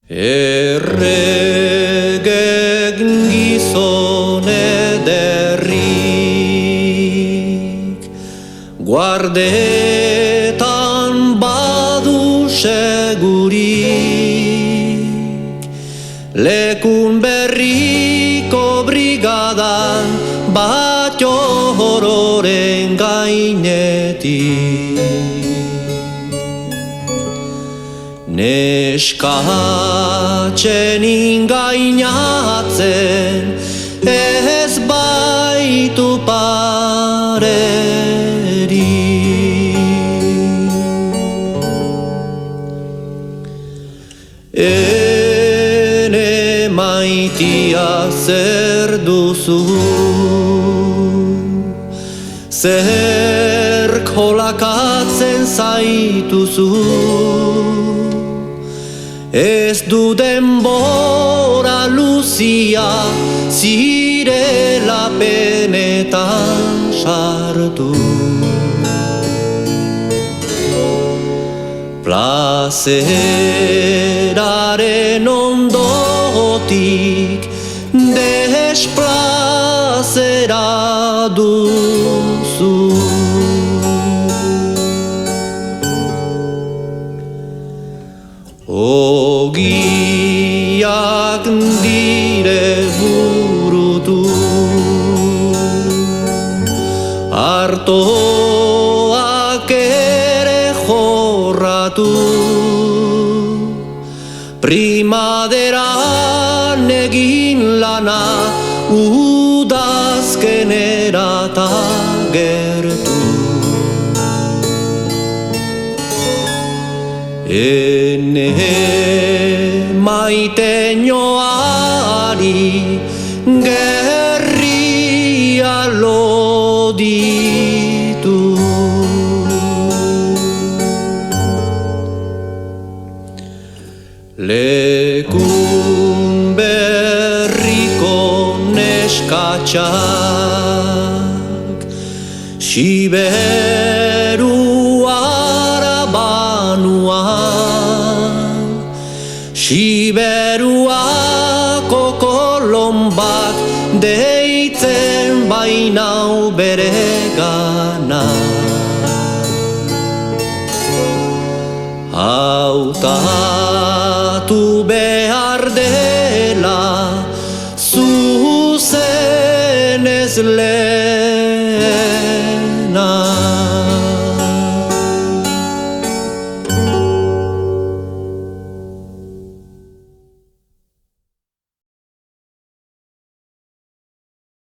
Erregek gizon ederrik guardetan badu segurik, lekun berriko brigadan bat hororen gainetik. Neskatzen ingainatzen ez baitu parerik. Ene maitia zer duzu, zer kolakatzen zaituzu, ez du denbora luzia zirela penetan sartu. Plazeraren ondotik desplazera duzu. Ogiak dire burutu, artoak ere jorratu, primaderan egin lana udazkenera ta gertu. Ene maiteñoari gerria loditu. Lekun berriko neskatxak Siberuara banuan, Siberuako kolombak deitzen bainau beregana. Hautatu behar dela zuzenez